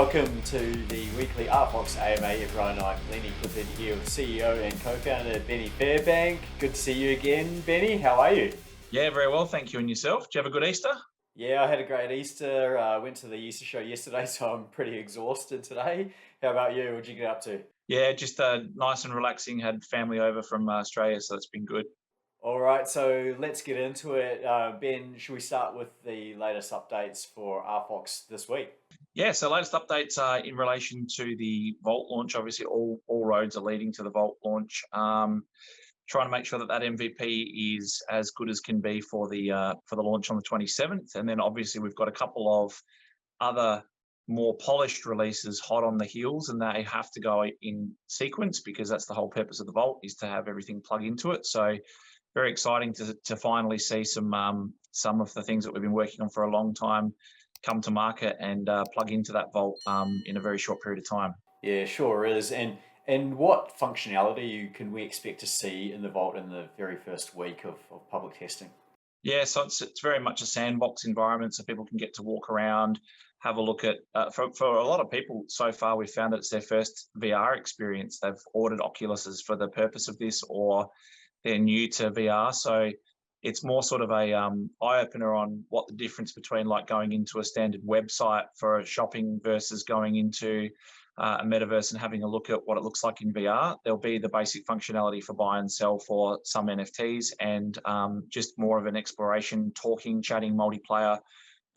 Welcome to the weekly RFOX AMA, everyone. I'm Lenny Clifford here with CEO and co-founder Benny Fairbank. Good to see you again, Benny. How are you? Yeah, very well, thank you. And yourself? Did you have a good Easter? Yeah, I had a great Easter. Went to the Easter show yesterday, so I'm pretty exhausted today. How about you? What'd you get up to? Yeah, just nice and relaxing. Had family over from Australia, so it's been good. All right, so let's get into it. Ben, should we start with the latest updates for RFOX this week? Yeah, so latest updates are in relation to the Vault launch. Obviously, all roads are leading to the Vault launch. Trying to make sure that that MVP is as good as can be for the launch on the 27th, and then obviously we've got a couple of other more polished releases hot on the heels, and they have to go in sequence because that's the whole purpose of the Vault, is to have everything plug into it. So very exciting to finally see some of the things that we've been working on for a long time come to market and plug into that Vault in a very short period of time. Yeah, sure is. And what functionality can we expect to see in the Vault in the very first week of public testing? Yeah, so it's very much a sandbox environment, so people can get to walk around, have a look at. For a lot of people so far, we've found that it's their first VR experience. They've ordered Oculuses for the purpose of this, or they're new to VR. So it's more sort of a eye opener on what the difference between like going into a standard website for shopping versus going into a metaverse and having a look at what it looks like in VR. There'll be the basic functionality for buy and sell for some NFTs, and just more of an exploration, talking, chatting, multiplayer,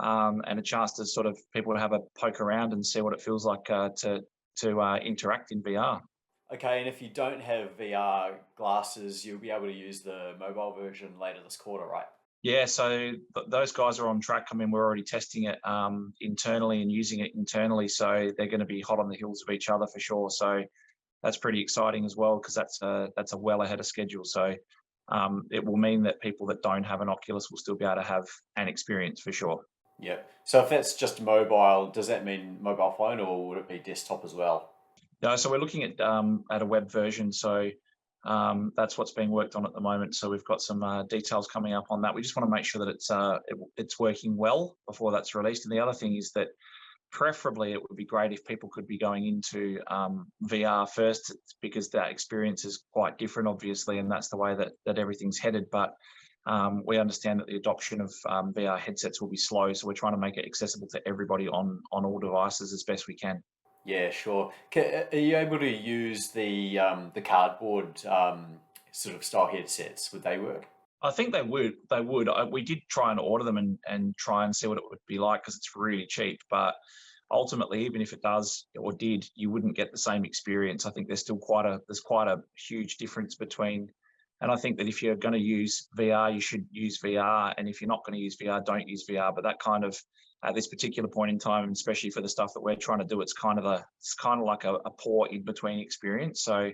and a chance to sort of people to have a poke around and see what it feels like to interact in VR. Okay, and if you don't have VR glasses, you'll be able to use the mobile version later this quarter, right? Yeah, so those guys are on track. I mean, we're already testing it internally and using it internally, so they're going to be hot on the heels of each other for sure. So that's pretty exciting as well, because that's a well ahead of schedule. So it will mean that people that don't have an Oculus will still be able to have an experience for sure. Yeah. So if that's just mobile, does that mean mobile phone or would it be desktop as well? No, so we're looking at a web version. So that's what's being worked on at the moment. So we've got some details coming up on that. We just want to make sure that it's working well before that's released. And the other thing is that preferably it would be great if people could be going into VR first, because that experience is quite different, obviously, and that's the way that everything's headed. But we understand that the adoption of VR headsets will be slow, so we're trying to make it accessible to everybody on all devices as best we can. Yeah, sure. Are you able to use the cardboard sort of style headsets? Would they work? I think they would. They would. We did try and order them and try and see what it would be like, because it's really cheap. But ultimately, even if it does or did, you wouldn't get the same experience. I think there's quite a huge difference between. And I think that if you're going to use VR, you should use VR. And if you're not going to use VR, don't use VR. But that kind of, at this particular point in time, and especially for the stuff that we're trying to do, it's kind of like a poor in between experience. So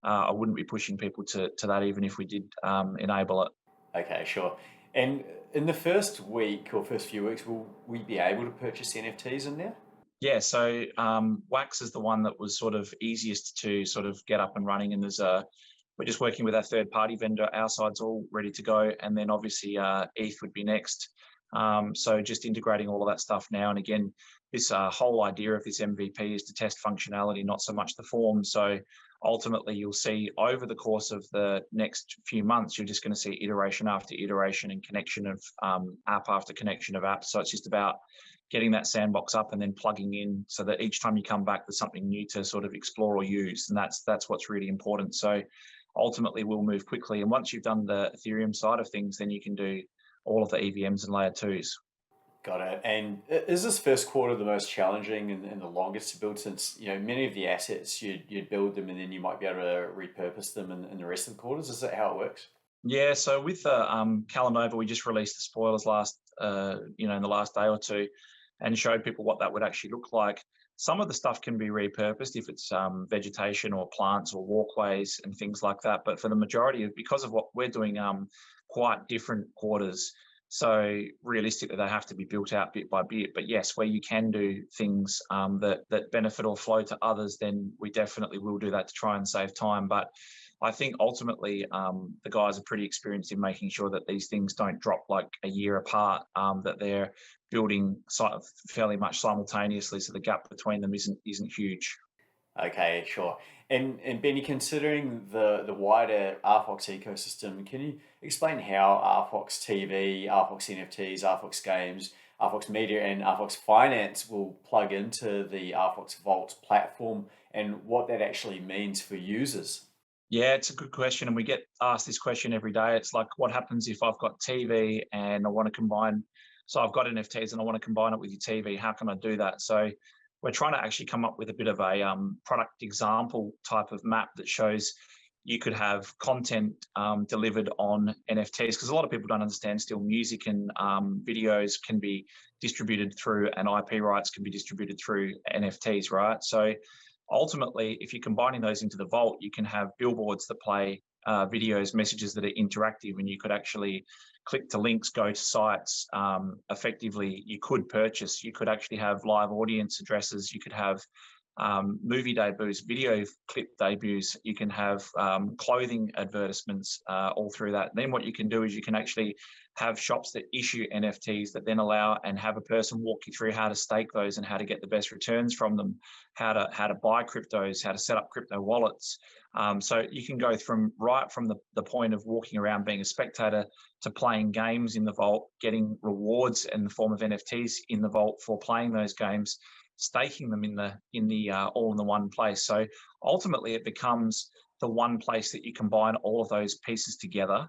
I wouldn't be pushing people to that, even if we did enable it. Okay, sure. And in the first week or first few weeks, will we be able to purchase NFTs in there? Yeah, so Wax is the one that was sort of easiest to sort of get up and running, and we're just working with our third-party vendor. Our side's all ready to go, and then obviously ETH would be next. So just integrating all of that stuff now. And again, this whole idea of this MVP is to test functionality, not so much the form. So ultimately, you'll see over the course of the next few months, you're just going to see iteration after iteration and connection of app after connection of apps. So it's just about getting that sandbox up and then plugging in, so that each time you come back, there's something new to sort of explore or use. And that's what's really important. So ultimately, we'll move quickly. And once you've done the Ethereum side of things, then you can do all of the EVMs and layer twos. Got it. And is this first quarter the most challenging and the longest to build, since many of the assets you'd build them and then you might be able to repurpose them in the rest of the quarters? Is that how it works? Yeah, so with Calanova, we just released the spoilers in the last day or two, and showed people what that would actually look like. Some of the stuff can be repurposed if it's vegetation or plants or walkways and things like that. But for the majority because of what we're doing, quite different quarters. So realistically, they have to be built out bit by bit. But yes, where you can do things that benefit or flow to others, then we definitely will do that to try and save time. But I think ultimately the guys are pretty experienced in making sure that these things don't drop like a year apart, that they're building fairly much simultaneously, so the gap between them isn't huge. Okay, sure. And Benny, considering the wider RFOX ecosystem, can you explain how RFOX TV, RFOX NFTs, RFOX games, RFOX media, and RFOX finance will plug into the RFOX Vault platform and what that actually means for users? Yeah, it's a good question, and we get asked this question every day. It's like, what happens if I've got TV and I want to combine? So I've got NFTs and I want to combine it with your TV. How can I do that? So we're trying to actually come up with a bit of a product example type of map that shows you could have content delivered on NFTs, because a lot of people don't understand still music and videos can be distributed through, and IP rights can be distributed through NFTs, right? So ultimately, if you're combining those into the vault, you can have billboards that play videos, messages that are interactive, and you could actually click to links, go to sites. Effectively, you could purchase, you could actually have live audience addresses, you could have movie debuts, video clip debuts, you can have clothing advertisements all through that. Then what you can do is you can actually have shops that issue NFTs that then allow and have a person walk you through how to stake those and how to get the best returns from them, how to buy cryptos, how to set up crypto wallets. So you can go from the point of walking around being a spectator to playing games in the vault, getting rewards in the form of NFTs in the vault for playing those games, staking them in the all in the one place. So ultimately, it becomes the one place that you combine all of those pieces together,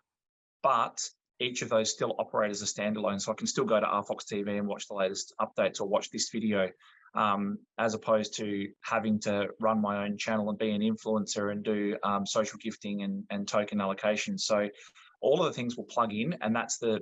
but each of those still operate as a standalone. So I can still go to RFOX TV and watch the latest updates or watch this video, as opposed to having to run my own channel and be an influencer and do social gifting and token allocation. So all of the things will plug in, and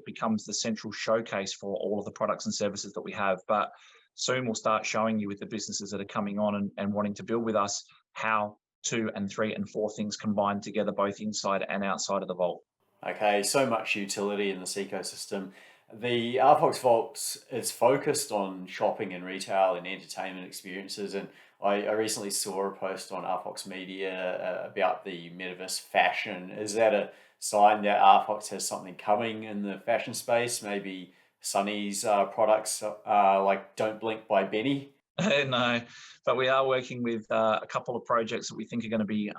becomes the central showcase for all of the products and services that we have. But soon we'll start showing you with the businesses that are coming on and wanting to build with us how 2 and 3 and 4 things combine together, both inside and outside of the vault. Okay, so much utility in this ecosystem. The RFOX Vault is focused on shopping and retail and entertainment experiences. And I recently saw a post on RFOX Media about the Metaverse fashion. Is that a sign that RFOX has something coming in the fashion space? Maybe sunnies products like Don't Blink by Benny? No, but we are working with a couple of projects that we think are going to be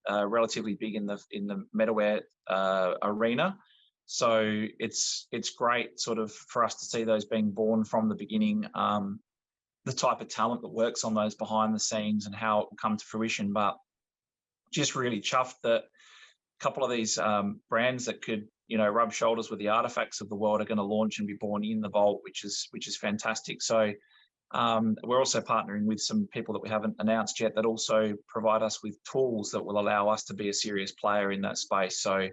relatively big in the metaware arena. So it's great sort of for us to see those being born from the beginning, the type of talent that works on those behind the scenes and how it will come to fruition. But just really chuffed that a couple of these brands that could rub shoulders with the artifacts of the world are going to launch and be born in the vault, which is fantastic. So we're also partnering with some people that we haven't announced yet that also provide us with tools that will allow us to be a serious player in that space. So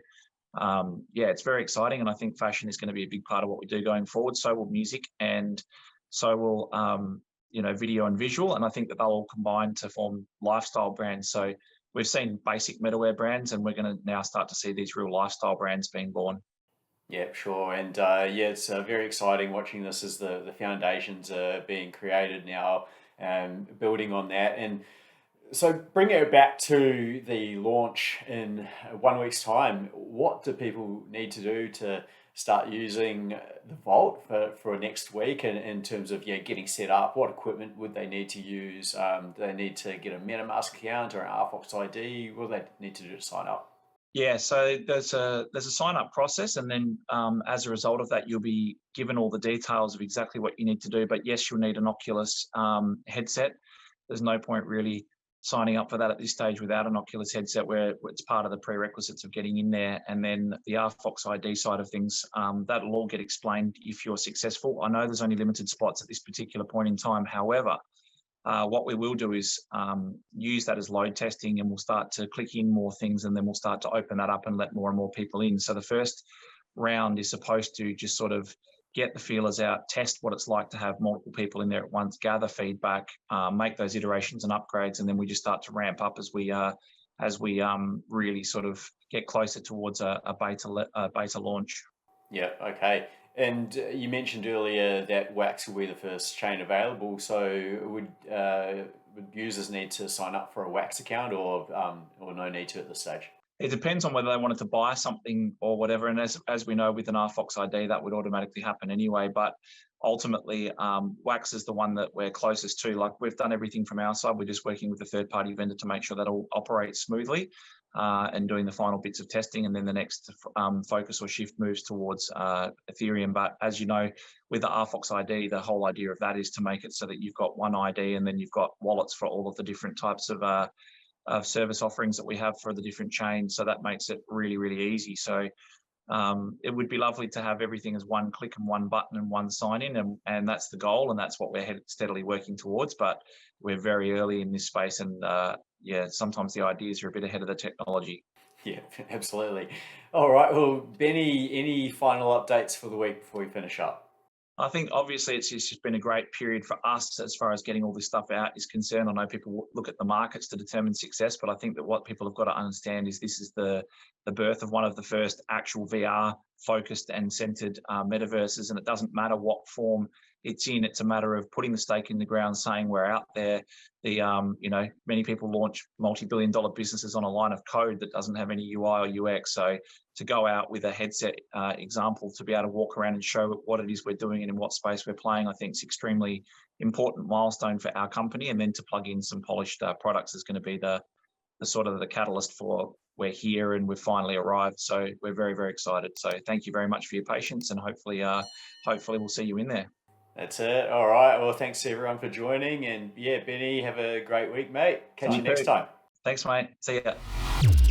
yeah, it's very exciting, and I think fashion is going to be a big part of what we do going forward. So will music, and so will video and visual, and I think that they'll all combine to form lifestyle brands. So we've seen basic metalwear brands, and we're going to now start to see these real lifestyle brands being born. Yeah, sure. And yeah, it's very exciting watching this as the foundations are being created now and building on that. And so bringing it back to the launch in 1 week's time, what do people need to do to start using the Vault for next week and in terms of getting set up? What equipment would they need to use? Do they need to get a MetaMask account or an RFOX ID? What do they need to do to sign up? Yeah, so there's a sign up process, and then as a result of that, you'll be given all the details of exactly what you need to do. But yes, you'll need an Oculus headset. There's no point really signing up for that at this stage without an Oculus headset, where it's part of the prerequisites of getting in there. And then the RFOX ID side of things, that'll all get explained if you're successful. I know there's only limited spots at this particular point in time. However, what we will do is use that as load testing, and we'll start to click in more things, and then we'll start to open that up and let more and more people in. So the first round is supposed to just sort of get the feelers out, test what it's like to have multiple people in there at once, gather feedback, make those iterations and upgrades, and then we just start to ramp up as we really sort of get closer towards a beta launch. Yeah, okay. And you mentioned earlier that Wax will be the first chain available. So would users need to sign up for a Wax account or no need to at this stage? It depends on whether they wanted to buy something or whatever. And as we know, with an RFOX ID, that would automatically happen anyway. But ultimately, Wax is the one that we're closest to. Like, we've done everything from our side. We're just working with a third-party vendor to make sure that all operates smoothly, and doing the final bits of testing. And then the next focus or shift moves towards Ethereum. But as you know, with the RFOX ID, the whole idea of that is to make it so that you've got one ID, and then you've got wallets for all of the different types of service offerings that we have for the different chains. So that makes it really, really easy. So it would be lovely to have everything as one click and one button and one sign in, and that's the goal, and that's what we're steadily working towards. But we're very early in this space, and yeah, sometimes the ideas are a bit ahead of the technology. Yeah, absolutely. All right. Well, Benny, any final updates for the week before we finish up? I think obviously it's just been a great period for us as far as getting all this stuff out is concerned. I know people look at the markets to determine success, but I think that what people have got to understand is this is the birth of one of the first actual VR focused and centered metaverses, and it doesn't matter what form it's in. It's a matter of putting the stake in the ground, saying we're out there. Many people launch multi-billion-dollar businesses on a line of code that doesn't have any UI or UX. So to go out with a headset example, to be able to walk around and show what it is we're doing and in what space we're playing, I think is extremely important milestone for our company. And then to plug in some polished products is going to be the sort of the catalyst for we're here and we've finally arrived. So we're very, very excited. So thank you very much for your patience, and hopefully we'll see you in there. That's it. All right. Well, thanks to everyone for joining. And yeah, Benny, have a great week, mate. Catch you next time. Thanks, mate. See ya.